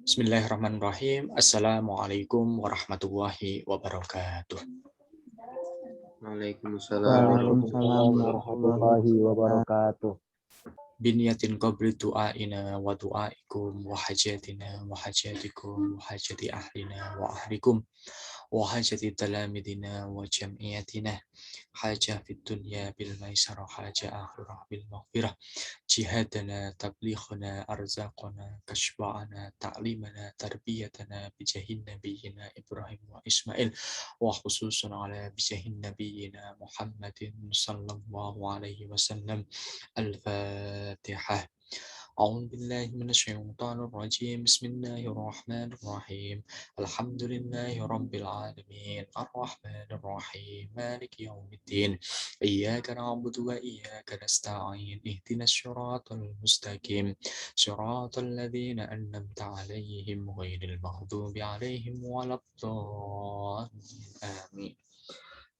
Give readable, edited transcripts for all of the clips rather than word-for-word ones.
Bismillahirrahmanirrahim. Assalamualaikum warahmatullahi wabarakatuh. Waalaikumsalam Waalaikumsalam warahmatullahi warahmatullahi wabarakatuh. Biniyatin qabli du'aina wa du'aikum wa hajatina wa hajatikum wa hajati ahlina wa ahlikum wa hajati talamidina wa jam'iyatina hajah fid dunya bil maisarah hajah akhirah bil maghfirah jihadana tablighana arzaqana kashfa'ana ta'limana tarbiyatana bijahin nabiyina Ibrahim wa Ismail wa khususan ala bijahin nabiyina Muhammadin sallallahu alaihi wasallam. Al-Fatihah. أعوذ بالله من الشيطان الرجيم بسم الله الرحمن الرحيم الحمد لله رب العالمين الرحمن الرحيم مالك يوم الدين إياك نعبد وإياك نستعين اهدنا الصراط المستقيم صراط الذين أنعمت عليهم غير المغضوب عليهم ولا الضالين آمين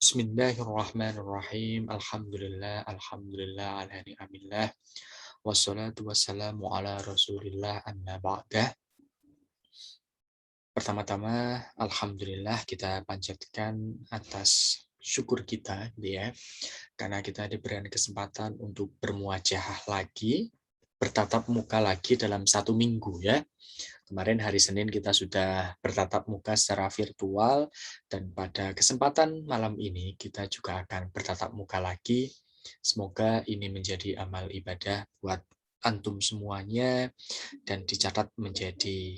بسم الله الرحمن الرحيم الحمد لله على نعم الله wassalatu wassalamu ala rasulillah amma ba'dah. Pertama-tama alhamdulillah kita panjatkan atas syukur kita gitu ya, karena kita diberikan kesempatan untuk bermuajahah lagi, bertatap muka lagi dalam 1 minggu ya. Kemarin hari Senin kita sudah bertatap muka secara virtual, dan pada kesempatan malam ini kita juga akan bertatap muka lagi. Semoga ini menjadi amal ibadah buat antum semuanya dan dicatat menjadi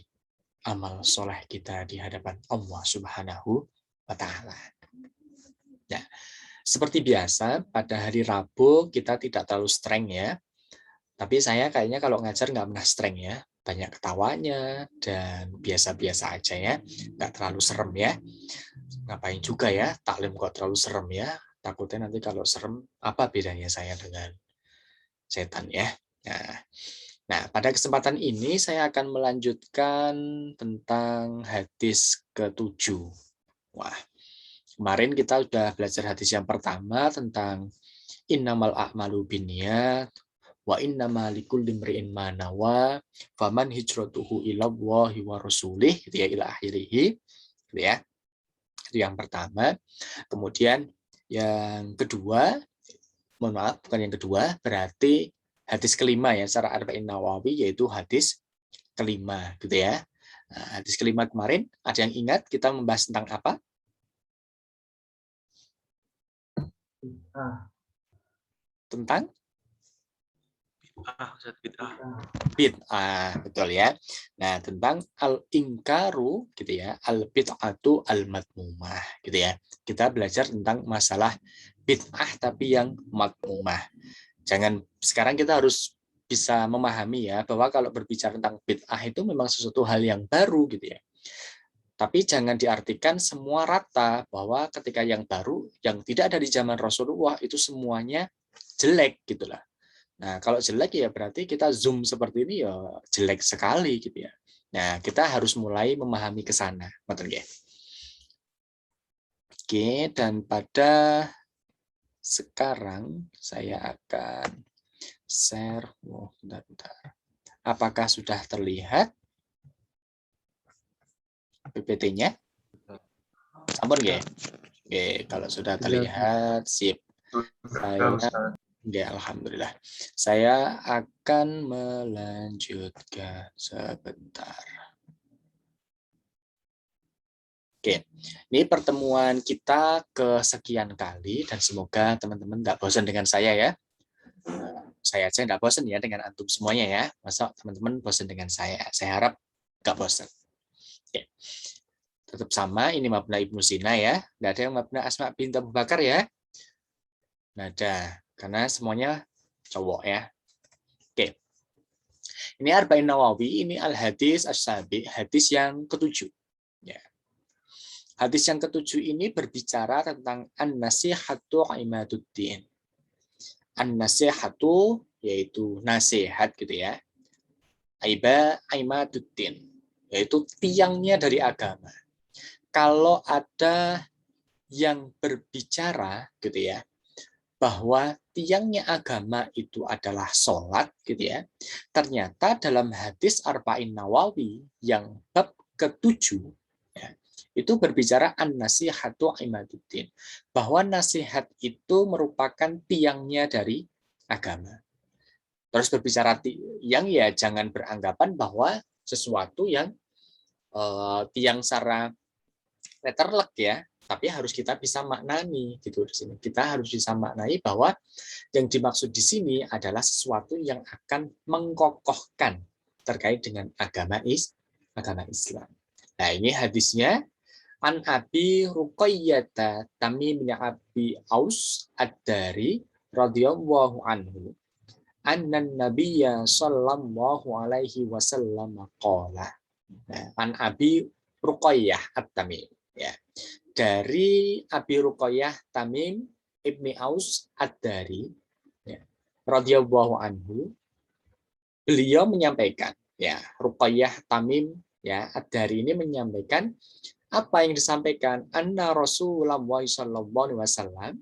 amal soleh kita di hadapan Allah Subhanahu wa Ta'ala. Ya, seperti biasa pada hari Rabu kita tidak terlalu streng ya. Tapi saya kayaknya kalau ngajar nggak pernah streng ya. Banyak ketawanya dan biasa-biasa aja ya. Nggak terlalu serem ya. Ngapain juga ya taklim kok terlalu serem ya. Takutnya nanti kalau serem, apa bedanya saya dengan setan ya. Nah, pada kesempatan ini saya akan melanjutkan tentang hadis ke-7. Wah, kemarin kita sudah belajar hadis yang pertama tentang innamal a'malu binniyat wa innama likulli imri'in ma nawa faman hijratuhu ilallahi wa rasulih gitu ya, ila akhirih gitu ya. Itu yang pertama. Kemudian yang kedua, mohon maaf, bukan yang kedua, berarti hadis kelima ya, secara Arba'in Nawawi, yaitu hadis kelima gitu ya. Nah, hadis kelima kemarin, ada yang ingat kita membahas tentang apa? Tentang? Bid'ah, betul ya. Nah, tentang al-ingkaru gitu ya, al-bid'atu al-madmumah gitu ya. Kita belajar tentang masalah bid'ah tapi yang madmumah. Sekarang kita harus bisa memahami ya, bahwa kalau berbicara tentang bid'ah itu memang sesuatu hal yang baru gitu ya. Tapi jangan diartikan semua rata, bahwa ketika yang baru, yang tidak ada di zaman Rasulullah itu semuanya jelek gitulah. Nah, kalau jelek ya berarti kita zoom seperti ini ya jelek sekali gitu ya. Nah, kita harus mulai memahami ke sana. Oke, dan pada sekarang saya akan share. Bentar. Apakah sudah terlihat PPT-nya? Sampun ya? Oke, kalau sudah terlihat, sip. Ya, alhamdulillah. Saya akan melanjutkan sebentar. Oke, ini pertemuan kita kesekian kali dan semoga teman-teman nggak bosan dengan saya ya. Saya aja nggak bosan ya dengan antum semuanya ya. Masa teman-teman bosan dengan saya? Saya harap nggak bosan. Oke. Tetap sama, ini mabna Ibnu Sina ya. Nggak ada yang mabna Asma binti Abu Bakar ya. Nggak ada, karena semuanya cowok ya. Oke. Ini Arba'in Nawawi, ini al-hadis as-sabi, hadis yang ke-7. Ya. Hadis yang ke-7 ini berbicara tentang an-nasihatu imaduddin. An-nasihatu yaitu nasihat gitu ya. Imaduddin yaitu tiangnya dari agama. Kalau ada yang berbicara gitu ya, bahwa tiangnya agama itu adalah sholat, gitu ya. Ternyata dalam hadis Arba'in Nawawi yang bab ke-7, ya, itu berbicara an-nasihatu imaduddin, bahwa nasihat itu merupakan tiangnya dari agama. Terus berbicara tiang, ya jangan beranggapan bahwa sesuatu yang tiang secara letterlek ya, tapi harus kita bisa maknani gitu di sini. Kita harus bisa maknai bahwa yang dimaksud di sini adalah sesuatu yang akan mengkokohkan terkait dengan agama Islam. Nah, ini hadisnya an Abi Ruqayyah Tamim bin Abi Aus Ad-Dari radhiyallahu anhu annan nabiyya sallallahu alaihi wasallam qala. Nah, an Abi Ruqayyah At-Tamim, ya. Dari Abi Ruqayyah Tamim Ibni Aus Ad-Dari, ya, radhiyallahu anhu, beliau menyampaikan, ya, Ruqayyah Tamim, ya, Ad-Dari ini menyampaikan apa yang disampaikan, anna Rasulullah sallallahu alaihi wasallam,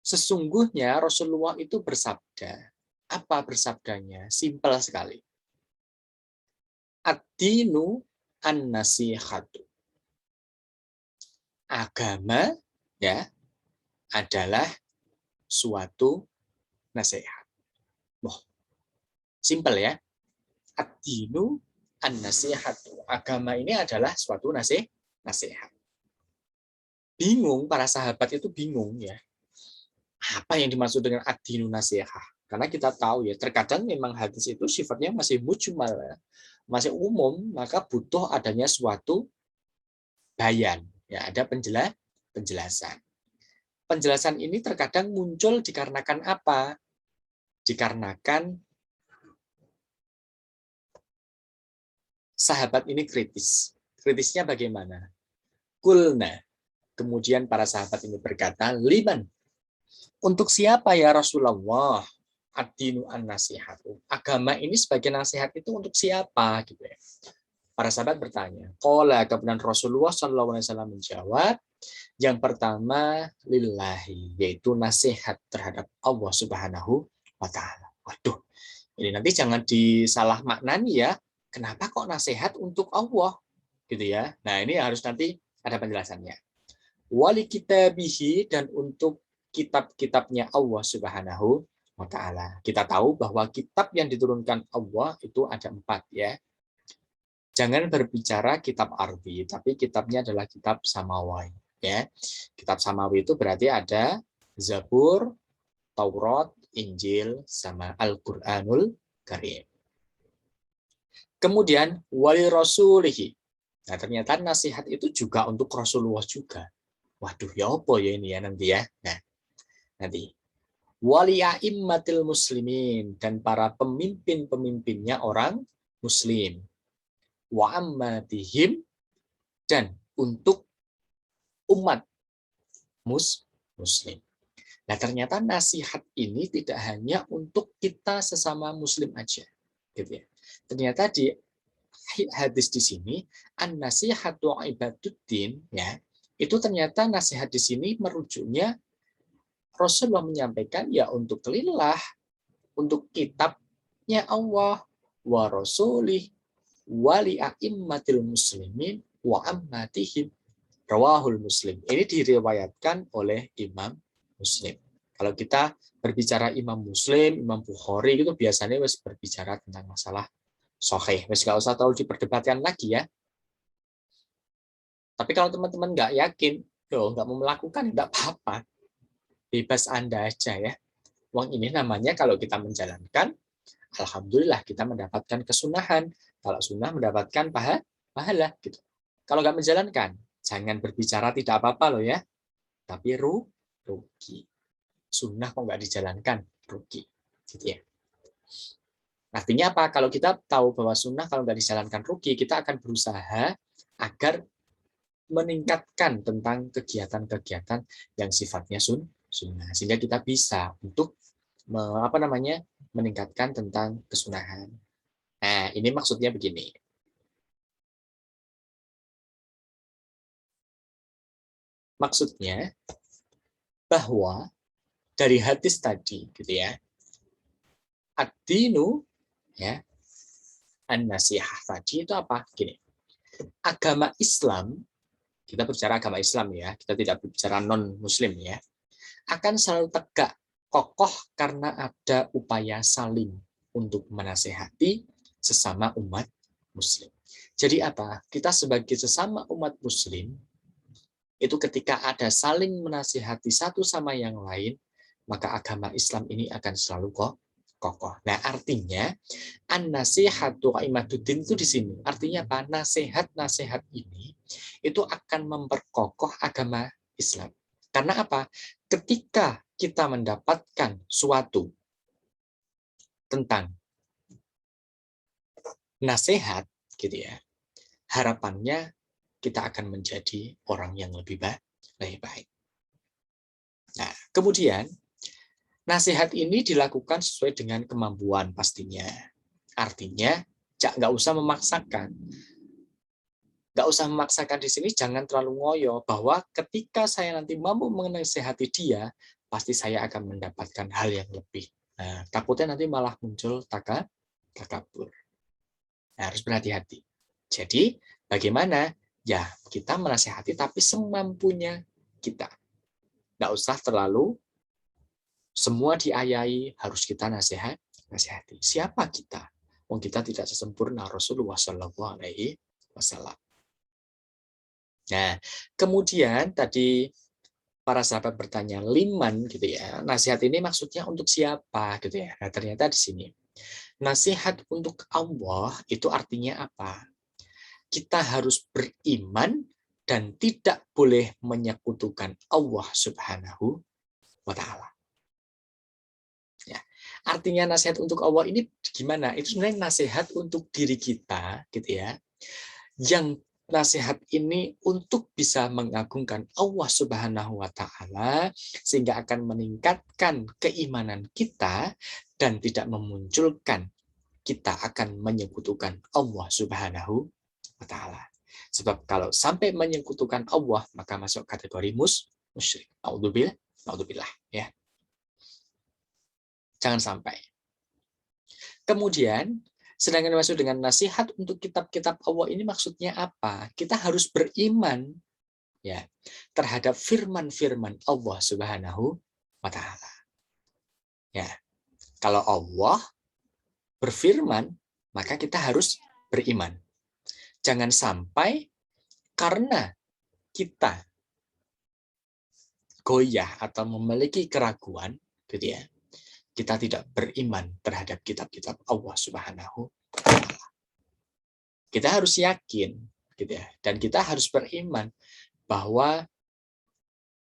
sesungguhnya Rasulullah itu bersabda. Apa bersabdanya? Simpel sekali. Ad-dinu an-nasihatu. Agama, ya, adalah suatu nasihat. Wah, simpel ya. Ad-dinu an-nasihatu. Agama ini adalah suatu nasihat. Bingung, para sahabat itu bingung ya. Apa yang dimaksud dengan ad-dinu nasihah? Karena kita tahu ya, terkadang memang hadis itu sifatnya masih mujmal, ya, masih umum, maka butuh adanya suatu bayan, ya, ada penjelasan. Penjelasan ini terkadang muncul dikarenakan apa? Dikarenakan sahabat ini kritis. Kritisnya bagaimana? Kulna. Kemudian para sahabat ini berkata, liman. Untuk siapa ya Rasulullah? Ad-dinu an-nasihatu. Agama ini sebagai nasihat itu untuk siapa? Gitu ya. Para sahabat bertanya. Qala, kemudian Rasulullah SAW menjawab, yang pertama lillahi, yaitu nasihat terhadap Allah Subhanahu wa taala. Waduh, ini nanti jangan disalah maknani ya. Kenapa kok nasihat untuk Allah? Gitu ya. Nah, ini harus nanti ada penjelasannya. Wali kitabihi, dan untuk kitab-kitabnya Allah Subhanahu wa taala. Kita tahu bahwa kitab yang diturunkan Allah itu ada 4 ya. Jangan berbicara kitab arbi, tapi kitabnya adalah kitab samawi ya. Kitab samawi itu berarti ada Zabur, Taurat, Injil, sama Al-Qur'anul Karim. Kemudian wali rasulihi. Nah, ternyata nasihat itu juga untuk Rasulullah juga. Waduh, ya apa ya ini ya nanti ya. Nah, nanti wali a'immatil muslimin, dan para pemimpin-pemimpinnya orang muslim. Wa ammatihim, dan untuk umat muslim. Nah, ternyata nasihat ini tidak hanya untuk kita sesama muslim aja, gitu ya. Ternyata di hadis di sini an-nasihatu ibaduddin, ya, itu ternyata nasihat di sini merujuknya Rasulullah menyampaikan ya untuk lillah, untuk kitabnya Allah, wa rasulih, wali a'immatil muslimin, wa ammatihim. Rawahul Muslim. Ini diriwayatkan oleh Imam Muslim. Kalau kita berbicara Imam Muslim, Imam Bukhari, itu biasanya berbicara tentang masalah sahih. Nggak usah terlalu diperdebatkan lagi ya. Tapi kalau teman-teman nggak yakin, nggak mau melakukan, nggak apa-apa. Bebas Anda aja ya. Uang ini namanya kalau kita menjalankan, alhamdulillah kita mendapatkan kesunahan. Kalau sunnah mendapatkan pahala. Gitu. Kalau nggak menjalankan, jangan berbicara tidak apa-apa loh ya. Tapi rugi. Sunnah kok nggak dijalankan, rugi. Gitu ya. Artinya apa? Kalau kita tahu bahwa sunnah kalau nggak dijalankan rugi, kita akan berusaha agar meningkatkan tentang kegiatan-kegiatan yang sifatnya sunnah. Sehingga kita bisa untuk meningkatkan tentang kesunahan. Nah, ini maksudnya begini. Maksudnya bahwa dari hadis tadi, gitu ya. Ad-dinu, ya, an-nasihah tadi itu apa? Gini, agama Islam, kita bicara agama Islam ya, kita tidak bicara non-Muslim ya, akan selalu tegak kokoh karena ada upaya saling untuk menasehati sesama umat Muslim. Jadi apa? Kita sebagai sesama umat Muslim, itu ketika ada saling menasihati satu sama yang lain, maka agama Islam ini akan selalu kokoh. Nah, artinya an-nasihatu qaimaduddin itu di sini. Artinya apa? Nasihat-nasihat ini itu akan memperkokoh agama Islam. Karena apa? Ketika kita mendapatkan suatu tentang nasihat, gitu ya, harapannya kita akan menjadi orang yang lebih baik. Nah, kemudian nasihat ini dilakukan sesuai dengan kemampuan pastinya. Artinya, nggak usah memaksakan. Nggak usah memaksakan di sini, jangan terlalu ngoyo bahwa ketika saya nanti mampu menasehati dia, pasti saya akan mendapatkan hal yang lebih. Nah, takutnya nanti malah muncul takabur. Nah, harus berhati-hati. Jadi, bagaimana? Ya, kita menasehati tapi semampunya kita. Nggak usah terlalu semua diayai, harus kita nasihati. Siapa kita? Wong kita tidak sesempurna Rasulullah Shallallahu Alaihi Wasallam. Nah, kemudian tadi para sahabat bertanya, liman gitu ya. Nasihat ini maksudnya untuk siapa gitu ya. Nah, ternyata di sini nasihat untuk Allah itu artinya apa? Kita harus beriman dan tidak boleh menyekutukan Allah Subhanahu wa taala. Ya. Artinya nasihat untuk Allah ini gimana? Itu sebenarnya nasihat untuk diri kita gitu ya. Yang nasihat ini untuk bisa mengagungkan Allah Subhanahu wa taala sehingga akan meningkatkan keimanan kita dan tidak memunculkan kita akan menyekutukan Allah Subhanahu wa taala. Sebab kalau sampai menyekutukan Allah maka masuk kategori musyrik. Naudzubillah ya. Jangan sampai. Kemudian sedangkan masuk dengan nasihat untuk kitab-kitab Allah ini maksudnya apa? Kita harus beriman ya terhadap firman-firman Allah Subhanahu wa taala. Ya. Kalau Allah berfirman, maka kita harus beriman. Jangan sampai karena kita goyah atau memiliki keraguan gitu ya. Kita tidak beriman terhadap kitab-kitab Allah Subhanahu wa taala. Kita harus yakin gitu ya, dan kita harus beriman bahwa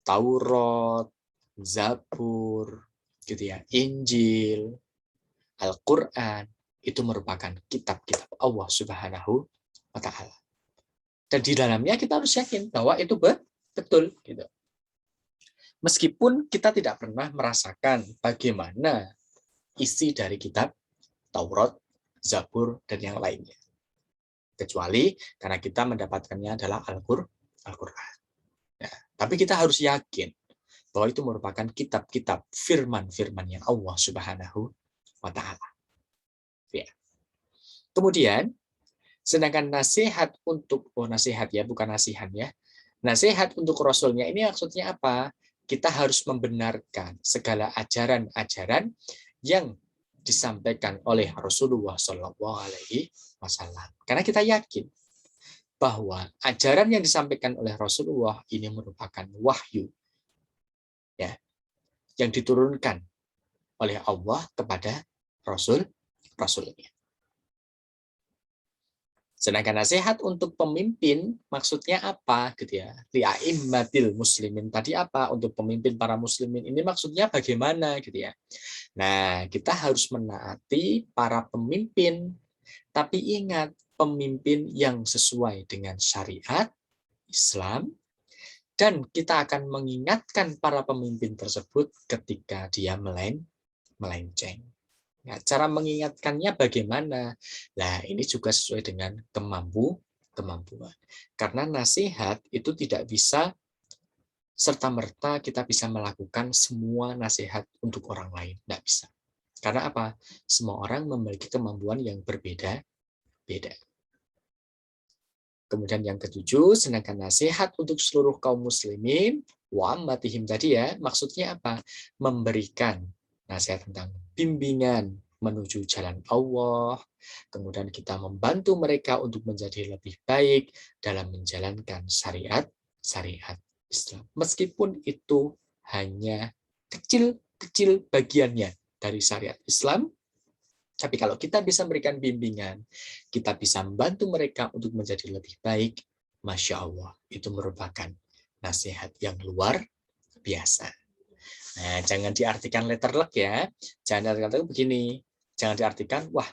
Taurat, Zabur, gitu ya, Injil, Al-Qur'an itu merupakan kitab-kitab Allah Subhanahu wa taala. Dan di dalamnya kita harus yakin bahwa itu betul gitu. Meskipun kita tidak pernah merasakan bagaimana isi dari kitab Taurat, Zabur, dan yang lainnya. Kecuali karena kita mendapatkannya adalah Al-Quran. Ya, tapi kita harus yakin bahwa itu merupakan kitab-kitab firman-firman yang Allah Subhanahu wa taala. Ya. Kemudian, sedangkan nasihat untuk, nasihat ya, bukan nasihat ya. Nasihat untuk Rasulnya ini maksudnya apa? Kita harus membenarkan segala ajaran-ajaran yang disampaikan oleh Rasulullah Shallallahu Alaihi Wasallam. Karena kita yakin bahwa ajaran yang disampaikan oleh Rasulullah ini merupakan wahyu, ya, yang diturunkan oleh Allah kepada Rasulnya. Sedangkan nasihat untuk pemimpin maksudnya apa gitu ya? Li'aimmatil muslimin tadi apa? Untuk pemimpin para muslimin ini maksudnya bagaimana gitu ya? Nah, kita harus menaati para pemimpin, tapi ingat pemimpin yang sesuai dengan syariat Islam, dan kita akan mengingatkan para pemimpin tersebut ketika dia melenceng. Nah, cara mengingatkannya bagaimana? Nah, ini juga sesuai dengan kemampuan. Karena nasihat itu tidak bisa serta-merta kita bisa melakukan semua nasihat untuk orang lain. Tidak bisa. Karena apa? Semua orang memiliki kemampuan yang berbeda-beda. Kemudian yang ketujuh, sedangkan nasihat untuk seluruh kaum muslimin, wa ammatihim tadi ya, maksudnya apa? Memberikan nasihat tentang bimbingan menuju jalan Allah, kemudian kita membantu mereka untuk menjadi lebih baik dalam menjalankan syariat Islam. Meskipun itu hanya kecil-kecil bagiannya dari syariat Islam, tapi kalau kita bisa memberikan bimbingan, kita bisa membantu mereka untuk menjadi lebih baik, Masya Allah, itu merupakan nasihat yang luar biasa. Nah, jangan diartikan letterlek ya. Jangan diartikan begini. Jangan diartikan, wah,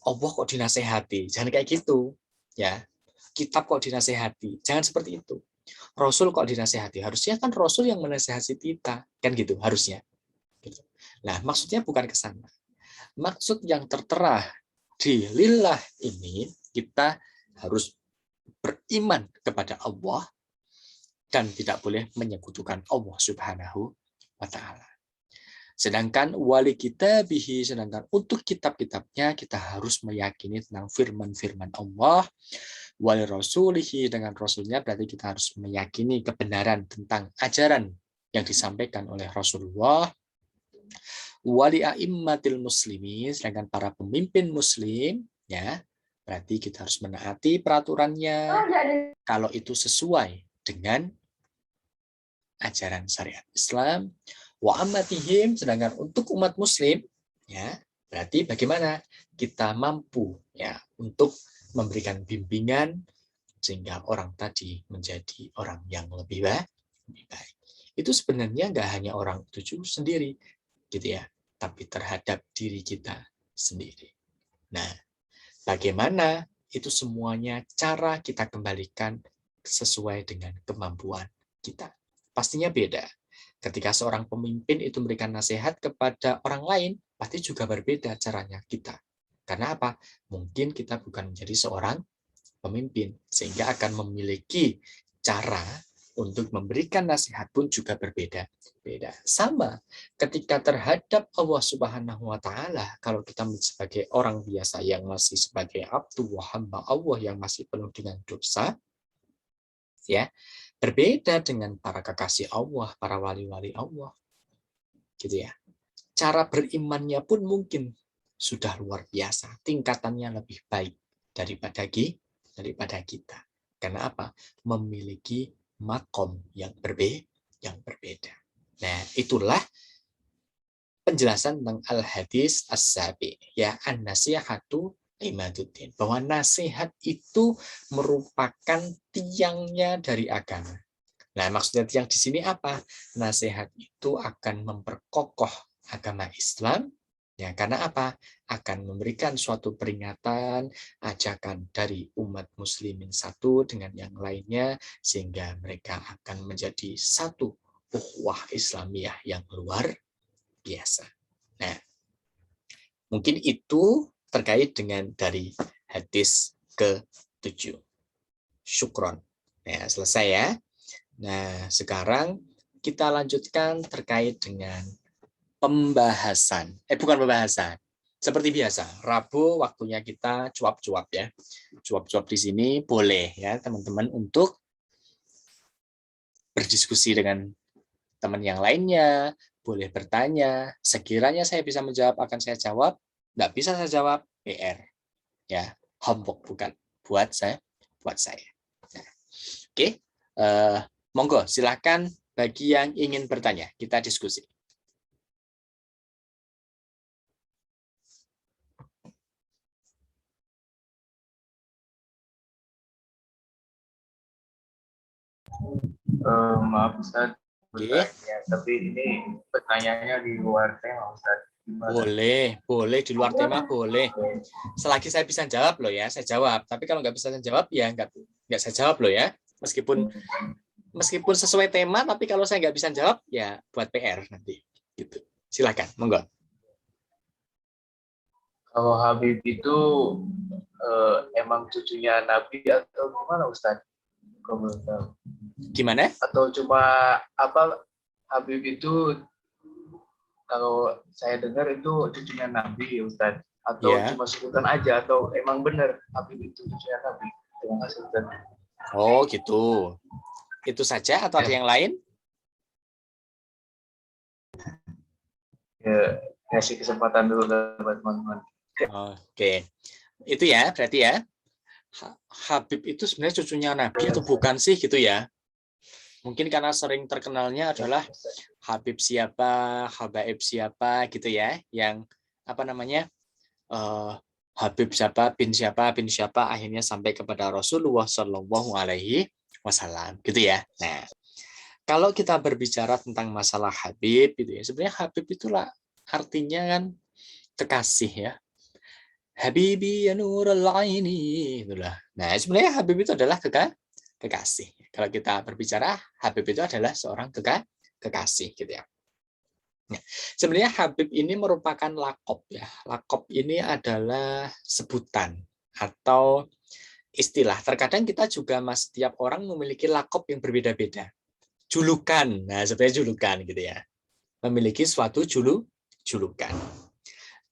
Allah kok dinasehati. Jangan kayak gitu. Ya, kitab kok dinasehati. Jangan seperti itu. Rasul kok dinasehati. Harusnya kan Rasul yang menasehati kita. Kan gitu, harusnya. Gitu. Nah, maksudnya bukan ke sana. Maksud yang tertera di lillah ini, kita harus beriman kepada Allah dan tidak boleh menyekutukan Allah Subhanahu wa Ta'ala. Sedangkan wali kitabihi, sedangkan untuk kitab-kitabnya kita harus meyakini tentang firman-firman Allah. Wali rasulihi, dengan rasulnya berarti kita harus meyakini kebenaran tentang ajaran yang disampaikan oleh Rasulullah. Wali a'immatil muslimin, sedangkan para pemimpin muslim, ya, berarti kita harus menaati peraturannya kalau itu sesuai dengan ajaran syariat Islam. Wa ammatihim, sedangkan untuk umat muslim, ya, berarti bagaimana kita mampu ya untuk memberikan bimbingan sehingga orang tadi menjadi orang yang lebih baik. Itu sebenarnya nggak hanya orang tujuh sendiri, gitu ya, tapi terhadap diri kita sendiri. Nah, bagaimana itu semuanya cara kita kembalikan sesuai dengan kemampuan kita. Pastinya beda. Ketika seorang pemimpin itu memberikan nasihat kepada orang lain, pasti juga berbeda caranya kita. Karena apa? Mungkin kita bukan menjadi seorang pemimpin, sehingga akan memiliki cara untuk memberikan nasihat pun juga berbeda-beda. Sama ketika terhadap Allah Subhanahu wa Ta'ala, kalau kita sebagai orang biasa yang masih sebagai abdu wa hamba Allah yang masih penuh dengan dosa, ya, berbeda dengan para kekasih Allah, para wali-wali Allah. Gitu ya. Cara berimannya pun mungkin sudah luar biasa, tingkatannya lebih baik daripada kita. Karena apa? Memiliki makom yang berbeda. Nah, itulah penjelasan tentang al-hadis as-sabi, ya, an-nasihatu imaduddin, bahwa nasihat itu merupakan tiangnya dari agama. Nah, maksudnya tiang di sini apa? Nasihat itu akan memperkokoh agama Islam, ya, karena apa? Akan memberikan suatu peringatan, ajakan dari umat muslimin satu dengan yang lainnya, sehingga mereka akan menjadi satu ukhuwah Islamiyah yang luar biasa. Nah, mungkin itu terkait dengan dari hadis ke-7. Syukron. Nah, selesai ya. Nah, sekarang kita lanjutkan terkait dengan pembahasan. Bukan pembahasan. Seperti biasa, Rabu waktunya kita cuap-cuap ya. Cuap-cuap di sini boleh ya, teman-teman, untuk berdiskusi dengan teman yang lainnya, boleh bertanya. Sekiranya saya bisa menjawab, akan saya jawab. Nggak bisa saya jawab, PR. Ya, homework bukan buat saya. Nah, oke. Monggo, silakan bagi yang ingin bertanya. Kita diskusi. Maaf Ustaz, bertanya, tapi ini pertanyaannya di luar tema Ustaz. Boleh di luar tema boleh. Selagi saya bisa jawab loh ya, saya jawab. Tapi kalau nggak bisa saya jawab ya nggak saya jawab loh ya. Meskipun sesuai tema, tapi kalau saya nggak bisa jawab ya buat PR nanti. Gitu. Silakan, monggo. Kalau Habib itu emang cucunya Nabi atau gimana Ustaz? Kalau boleh tahu. Gimana? Atau cuma apa Habib itu kalau saya dengar itu cucunya Nabi ya Ustaz, atau Ya. cuma sebutan aja, atau emang benar Habib itu cucunya Nabi? Terima kasih Ustaz. Oh, gitu. Itu saja atau ada Ya, yang lain? ya, kasih kesempatan dulu buat teman-teman. Oke. Itu ya, berarti ya. Habib itu sebenarnya cucunya Nabi atau bukan sih gitu ya? Mungkin karena sering terkenalnya adalah Habib siapa, Habaib siapa gitu ya, yang apa namanya, Habib siapa, bin siapa, akhirnya sampai kepada Rasulullah Shallallahu Alaihi Wasallam gitu ya. Nah, kalau kita berbicara tentang masalah Habib gitu ya, sebenarnya Habib itulah artinya kan kekasih ya. Habibi ya nurul aini itulah. Nah, sebenarnya Habib itu adalah kekasih. Kalau kita berbicara Habib itu adalah seorang kekasih gitu ya. Nah, sebenarnya Habib ini merupakan lakop ya. Lakop ini adalah sebutan atau istilah. Terkadang kita juga setiap orang memiliki lakop yang berbeda-beda. Julukan. Nah, sebenarnya julukan gitu ya. Memiliki suatu julukan.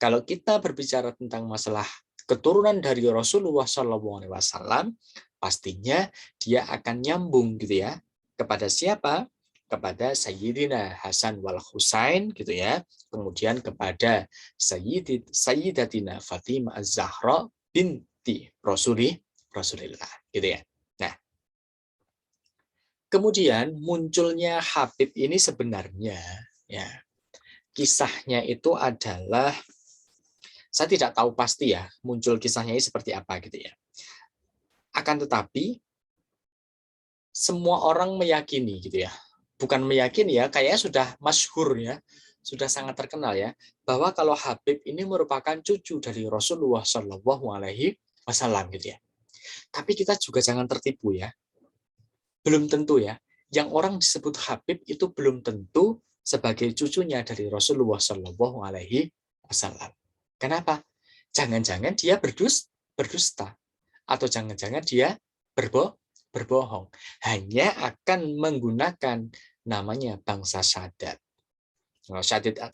Kalau kita berbicara tentang masalah keturunan dari Rasulullah SAW, pastinya dia akan nyambung gitu ya kepada siapa? Kepada Sayyidina Hasan wal Husain gitu ya. Kemudian kepada Sayyidatina Fatimah Az-Zahra binti Rasulillah gitu ya. Nah, kemudian munculnya Habib ini sebenarnya ya kisahnya itu adalah, saya tidak tahu pasti ya muncul kisahnya ini seperti apa gitu ya. Akan tetapi semua orang meyakini gitu ya. Bukan meyakini ya, kayaknya sudah masyhur ya, sudah sangat terkenal ya, bahwa kalau Habib ini merupakan cucu dari Rasulullah Shallallahu Alaihi Wasallam gitu ya. Tapi kita juga jangan tertipu ya. Belum tentu ya. Yang orang disebut Habib itu belum tentu sebagai cucunya dari Rasulullah Shallallahu Alaihi Wasallam. Kenapa? Jangan-jangan dia berdusta, atau jangan-jangan dia berbohong. Hanya akan menggunakan namanya bangsa Sadat.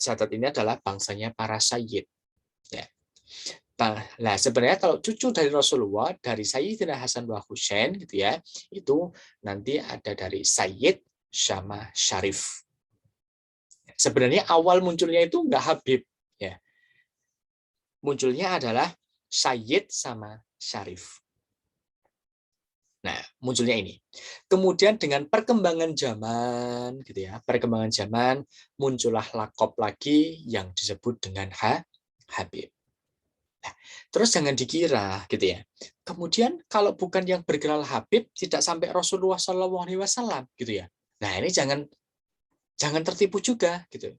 Sadat ini adalah bangsanya para sayyid. Ya. Nah, sebenarnya kalau cucu dari Rasulullah, dari Sayyidina Hasan wa Husain gitu ya, itu nanti ada dari Sayyid sama Syarif. Sebenarnya awal munculnya itu enggak Habib ya. Munculnya adalah Sayyid sama Syarif. Nah, munculnya ini. Kemudian dengan perkembangan zaman gitu ya, perkembangan zaman muncullah lakop lagi yang disebut dengan Habib. Nah, terus jangan dikira gitu ya. Kemudian kalau bukan yang bergelar Habib tidak sampai Rasulullah SAW gitu ya. Nah, ini jangan tertipu juga gitu.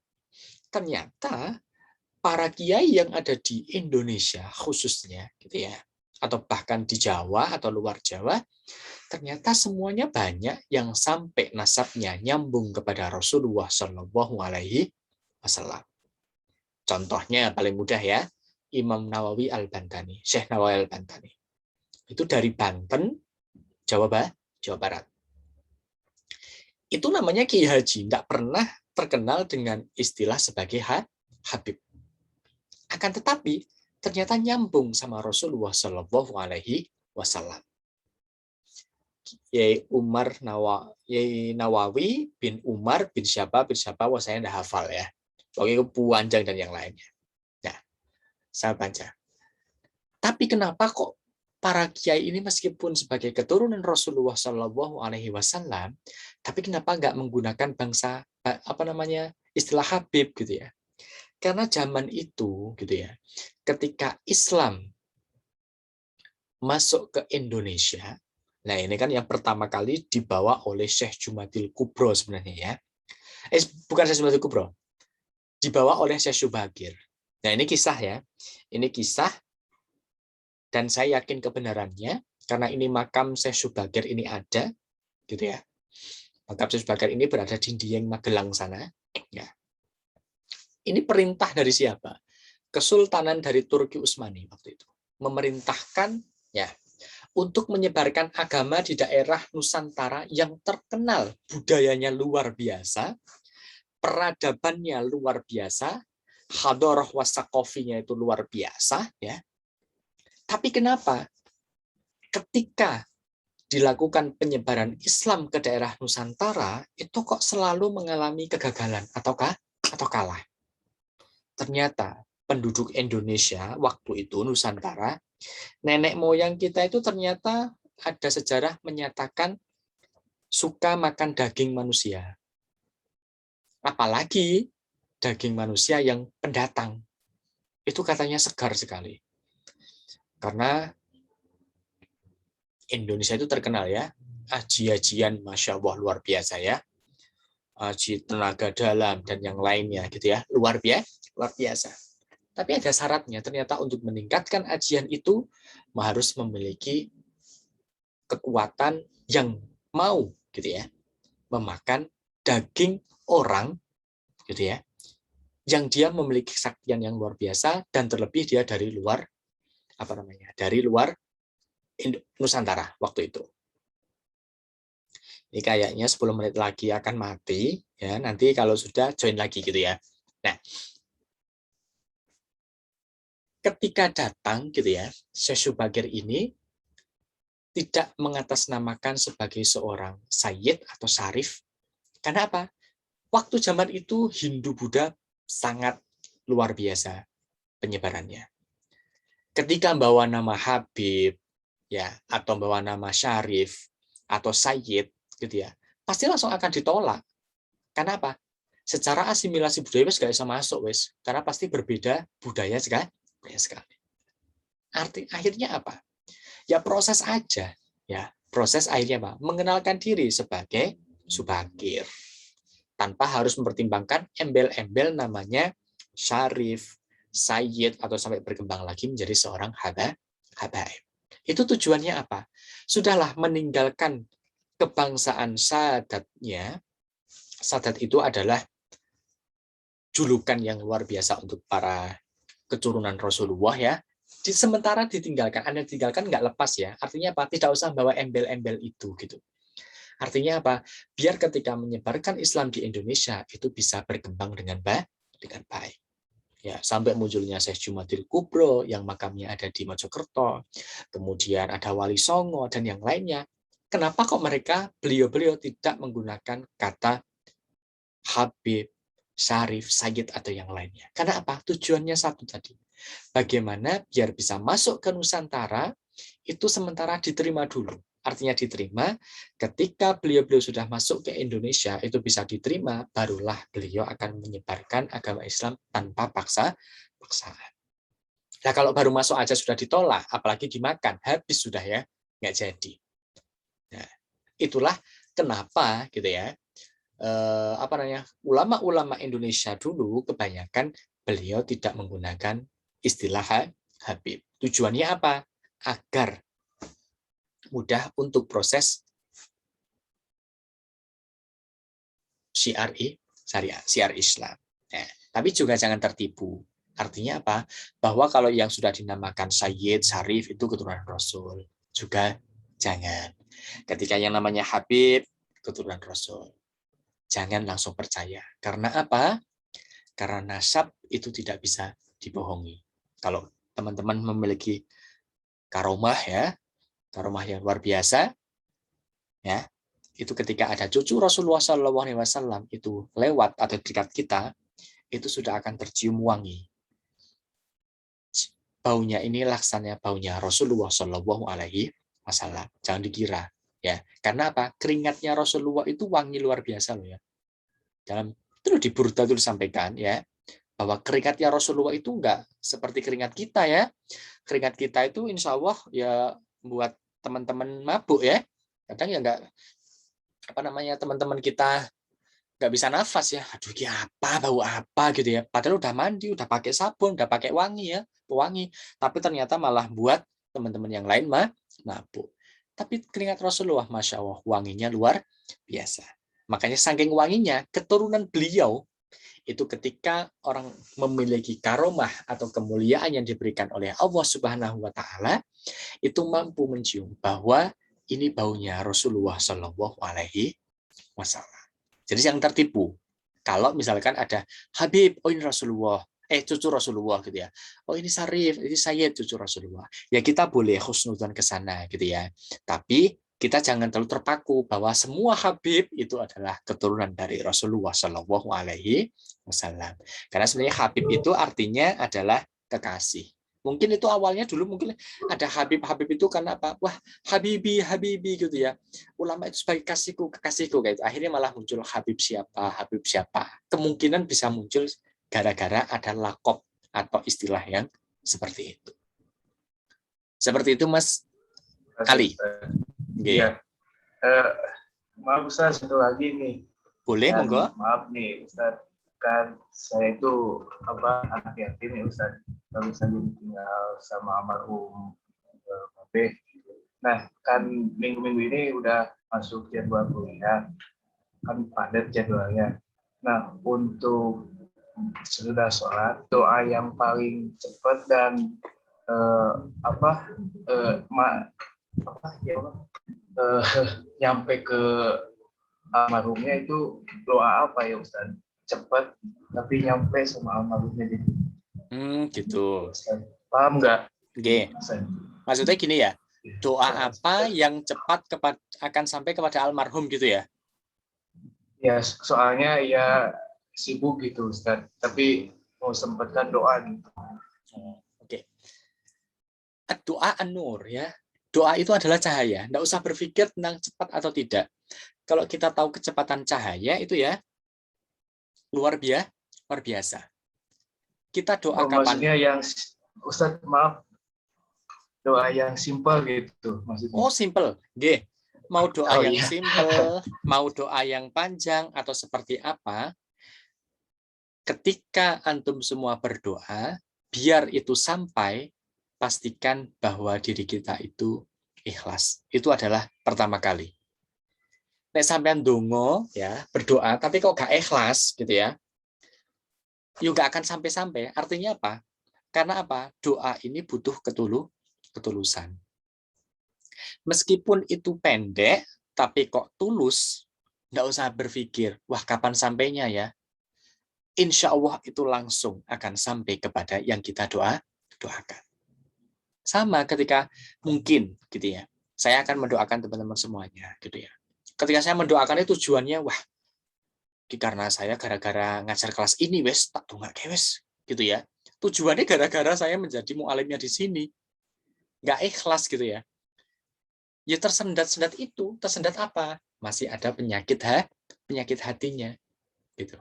Ternyata para kiai yang ada di Indonesia khususnya gitu ya, atau bahkan di Jawa atau luar Jawa, ternyata semuanya banyak yang sampai nasabnya nyambung kepada Rasulullah Shallallahu Alaihi Wasallam. Contohnya paling mudah ya, Imam Nawawi Al-Bantani, Syekh Nawawi Al-Bantani. Itu dari Banten, Jawa Barat. Itu namanya Kiai Haji, tidak pernah terkenal dengan istilah sebagai Habib. Akan tetapi ternyata nyambung sama Rasulullah Shallallahu Alaihi Wasallam. Yai Nawawi bin Umar bin siapa, wah saya tidak hafal ya. Pokoknya panjang dan yang lainnya. Nah, saya baca. Tapi kenapa kok para kiai ini meskipun sebagai keturunan Rasulullah Shallallahu Alaihi Wasallam, tapi kenapa nggak menggunakan istilah Habib gitu ya? Karena zaman itu gitu ya, ketika Islam masuk ke Indonesia, nah ini kan yang pertama kali dibawa oleh Syekh Jumadil Kubro sebenarnya ya. Bukan Syekh Jumadil Kubro, dibawa oleh Syekh Subagir. Nah ini kisah ya, ini kisah dan saya yakin kebenarannya karena ini makam Syekh Subagir ini ada, gitu ya. Makam Syekh Subagir ini berada di Dieng Magelang sana. Ya. Ini perintah dari siapa? Kesultanan dari Turki Utsmani waktu itu memerintahkan ya untuk menyebarkan agama di daerah Nusantara yang terkenal budayanya luar biasa, peradabannya luar biasa, hadoroh wasakofinya itu luar biasa, ya. Tapi kenapa ketika dilakukan penyebaran Islam ke daerah Nusantara itu kok selalu mengalami kegagalan atau kalah? Ternyata penduduk Indonesia waktu itu Nusantara, nenek moyang kita itu ternyata ada sejarah menyatakan suka makan daging manusia. Apalagi daging manusia yang pendatang. Itu katanya segar sekali. Karena Indonesia itu terkenal ya, aji-ajian Masya Allah luar biasa ya. Aji tenaga dalam dan yang lainnya gitu ya. Luar biasa. Tapi ada syaratnya, ternyata untuk meningkatkan ajian itu harus memiliki kekuatan yang mau gitu ya, memakan daging orang gitu ya, yang dia memiliki kesaktian yang luar biasa dan terlebih dia dari luar Nusantara waktu itu. Ini kayaknya 10 menit lagi akan mati ya, nanti kalau sudah join lagi gitu ya. Nah, ketika datang gitu ya, Syekh Syubagir ini tidak mengatasnamakan sebagai seorang sayyid atau syarif. Karena apa? Waktu zaman itu Hindu-Buddha sangat luar biasa penyebarannya. Ketika bawa nama Habib ya, atau bawa nama syarif atau sayyid gitu ya, pasti langsung akan ditolak. Karena apa? Secara asimilasi budaya wis gak bisa masuk wis, karena pasti berbeda budaya sekali. Akhirnya apa? Ya proses aja, ya proses akhirnya apa? Mengenalkan diri sebagai Subagir tanpa harus mempertimbangkan embel-embel namanya syarif, sayyid atau sampai berkembang lagi menjadi seorang habaib. Itu tujuannya apa? Sudahlah meninggalkan kebangsaan sadatnya. Sadat itu adalah julukan yang luar biasa untuk para keturunan Rasulullah ya. Sementara ditinggalkan, Anda tinggalkan nggak lepas ya. Artinya apa? Tidak usah bawa embel-embel itu gitu. Artinya apa? Biar ketika menyebarkan Islam di Indonesia itu bisa berkembang dengan baik. Ya, sampai munculnya Syekh Jumadil Kubro yang makamnya ada di Mojokerto. Kemudian ada Wali Songo dan yang lainnya. Kenapa kok beliau-beliau tidak menggunakan kata Habib, Syarif, Sayyid atau yang lainnya? Karena apa? Tujuannya satu tadi. Bagaimana biar bisa masuk ke Nusantara, itu sementara diterima dulu. Artinya diterima, ketika beliau-beliau sudah masuk ke Indonesia, itu bisa diterima, barulah beliau akan menyebarkan agama Islam tanpa paksaan. Nah, kalau baru masuk aja sudah ditolak, apalagi dimakan, habis sudah ya, nggak jadi. Nah, itulah kenapa gitu ya, ulama-ulama Indonesia dulu kebanyakan beliau tidak menggunakan istilah Habib. Tujuannya apa? Agar mudah untuk proses syiar Islam. Nah, tapi juga jangan tertipu. Artinya apa? Bahwa kalau yang sudah dinamakan Sayyid, Syarif itu keturunan Rasul. Juga jangan. Ketika yang namanya Habib, keturunan Rasul. Jangan langsung percaya. Karena apa? Karena nasab itu tidak bisa dibohongi. Kalau teman-teman memiliki karomah ya, karomah yang luar biasa, ya, itu ketika ada cucu Rasulullah SAW itu lewat atau dekat kita, itu sudah akan tercium wangi. Baunya ini laksanya baunya Rasulullah SAW. Jangan dikira, ya. Karena apa? Keringatnya Rasulullah itu wangi luar biasa loh ya. Dalam itu di Burda itu disampaikan ya, bahwa keringatnya Rasulullah itu enggak seperti keringat kita ya. Keringat kita itu insya Allah ya buat teman-teman mabuk ya. Kadang ya enggak teman-teman kita nggak bisa nafas ya. Aduh, ini apa, bau apa gitu ya. Padahal udah mandi, udah pakai sabun, udah pakai wangi ya, pewangi. Tapi ternyata malah buat teman-teman yang lain mabuk. Tapi keringat Rasulullah, Masya Allah, wanginya luar biasa. Makanya saking wanginya, keturunan beliau Itu ketika orang memiliki karomah atau kemuliaan yang diberikan oleh Allah Subhanahu wa taala, itu mampu mencium bahwa ini baunya Rasulullah Shallallahu alaihi wasallam. Jadi yang tertipu kalau misalkan ada Habib, oh ini Rasulullah, cucu Rasulullah gitu ya. Oh ini Syarif, ini Sayyid cucu Rasulullah. Ya kita boleh husnudzon ke sana gitu ya. Tapi kita jangan terlalu terpaku bahwa semua Habib itu adalah keturunan dari Rasulullah Shallallahu alaihi wasallam. Karena sebenarnya Habib itu artinya adalah kekasih. Mungkin itu awalnya dulu mungkin ada Habib itu karena apa? Wah, Habibi gitu ya. Ulama itu sebagai kekasihku kayak itu. Akhirnya malah muncul Habib siapa. Kemungkinan bisa muncul gara-gara ada lakop atau istilah yang seperti itu. Seperti itu Mas Ali. Iya. Maaf Ustaz, satu lagi nih. Boleh, monggo. Maaf nih Ustaz, kan saya itu anak yatim ya Ustaz. Baru saja tinggal sama almarhum Babe. Nah, kan minggu-minggu ini udah masuk jadwal kuliah, kan padat jadwalnya. Nah, untuk sudah sholat, doa yang paling cepat dan nyampe ke almarhumnya itu doa apa ya Ustaz? Cepat tapi nyampe sama almarhumnya gitu. Gitu. Paham nggak? Oke. Maksudnya gini ya, doa apa yang cepat akan sampai kepada almarhum gitu ya? Ya, soalnya ya sibuk gitu Ustaz, tapi mau sempatkan doa gitu. Oke. Doa an-nur ya. Doa itu adalah cahaya. Nggak usah berpikir tentang cepat atau tidak. Kalau kita tahu kecepatan cahaya itu ya luar biasa. Kita doa kapan? Maksudnya yang Ustaz, maaf, doa yang simpel gitu maksudnya. Oh, simple. G. Mau doa yang simple, mau doa yang panjang atau seperti apa? Ketika antum semua berdoa, biar itu sampai, pastikan bahwa diri kita itu ikhlas. Itu adalah pertama kali. Nek sampean dongo ya, berdoa tapi kok gak ikhlas gitu ya. Yuk gak akan sampai-sampai. Artinya apa? Karena apa? Doa ini butuh ketulusan. Meskipun itu pendek, tapi kok tulus, nggak usah berpikir, wah kapan sampainya ya? Insya Allah itu langsung akan sampai kepada yang kita doakan. Sama ketika mungkin gitu ya, saya akan mendoakan teman-teman semuanya gitu ya. Ketika saya mendoakan itu tujuannya, wah karena saya gara-gara ngajar kelas ini wes tak dongake wes gitu ya. Tujuannya gara-gara saya menjadi mu'alimnya di sini. Nggak ikhlas gitu ya. Ya tersendat-sendat itu, tersendat apa? Masih ada penyakit hatinya gitu.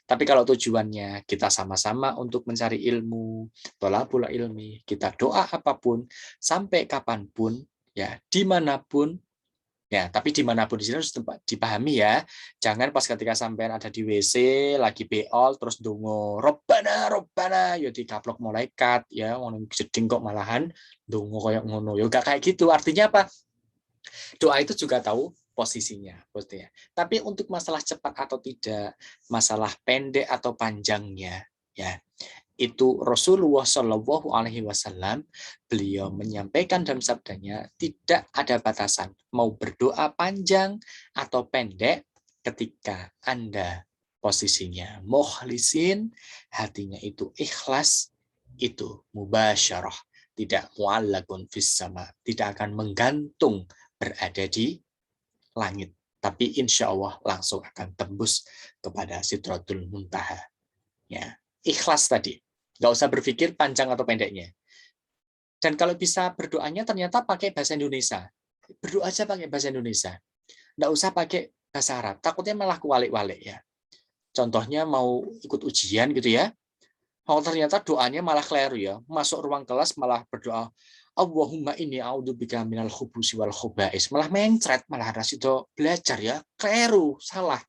Tapi kalau tujuannya kita sama-sama untuk mencari ilmu, thalabul ilmi, kita doa apapun, sampai kapanpun, ya dimanapun, ya tapi dimanapun di sini harus dipahami ya. Jangan pas ketika sampean ada di WC, lagi beol, terus dongo, Robbana, ya dikaplok malaikat, ya orang jeding kok malahan dongo kayak ngono, ya gak kayak gitu. Artinya apa? Doa itu juga tahu posisinya. Tapi untuk masalah cepat atau tidak, masalah pendek atau panjangnya, ya itu Rasulullah Shallallahu Alaihi Wasallam beliau menyampaikan dalam sabdanya tidak ada batasan mau berdoa panjang atau pendek ketika Anda posisinya mukhlisin, hatinya itu ikhlas, itu mubasyarah, tidak muallakun fis sama, tidak akan menggantung berada di langit, tapi insya Allah langsung akan tembus kepada Sidratul Muntaha. Ya, ikhlas tadi, nggak usah berpikir panjang atau pendeknya. Dan kalau bisa berdoanya ternyata pakai bahasa Indonesia, berdoa aja pakai bahasa Indonesia, nggak usah pakai bahasa Arab. Takutnya malah kewalik-walik ya. Contohnya mau ikut ujian gitu ya, ternyata doanya malah keliru ya, masuk ruang kelas malah berdoa Allahumma inni a'udzubika minal khubusi wal khubais. Malah mencret, malah rasido belajar ya. Keliru, salah.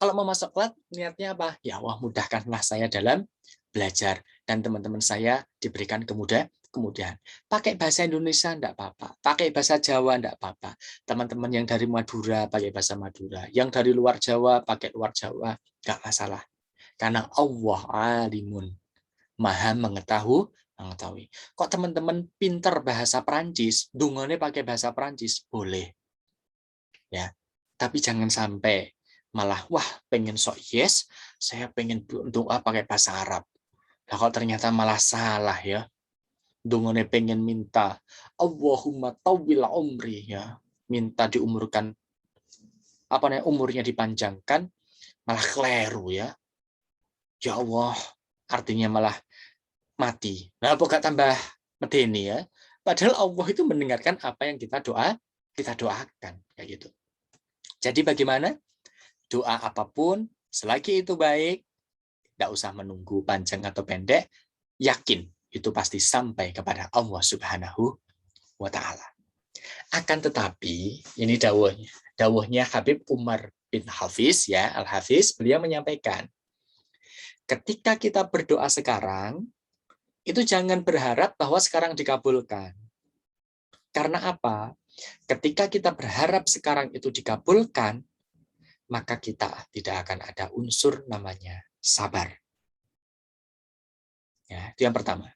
Kalau mau masuk kelas, niatnya apa? Ya Allah, mudahkanlah saya dalam belajar. Dan teman-teman saya diberikan kemudian pakai bahasa Indonesia enggak apa-apa, pakai bahasa Jawa enggak apa-apa. Teman-teman yang dari Madura pakai bahasa Madura, yang dari luar Jawa pakai luar Jawa, enggak masalah. Karena Allah alimun, maha mengetahui. Kok teman-teman pinter bahasa Perancis, dungane pakai bahasa Perancis, boleh. Ya, tapi jangan sampai malah wah pengen sok yes, saya pengen doa pakai bahasa Arab. Nah, kalau ternyata malah salah ya. Dungane pengen minta Allahumma tawwil umri ya, minta diumurkan umurnya dipanjangkan, malah keliru ya. Ya Allah, artinya malah mati. Nah, apakah tambah medeni ya? Padahal Allah itu mendengarkan apa yang kita doakan kayak gitu. Jadi bagaimana? Doa apapun selagi itu baik, tidak usah menunggu panjang atau pendek, yakin itu pasti sampai kepada Allah Subhanahu wa taala. Akan tetapi ini dawuhnya Habib Umar bin Hafiz ya, Al-Hafiz, beliau menyampaikan ketika kita berdoa sekarang itu jangan berharap bahwa sekarang dikabulkan. Karena apa? Ketika kita berharap sekarang itu dikabulkan, maka kita tidak akan ada unsur namanya sabar. Ya, itu yang pertama.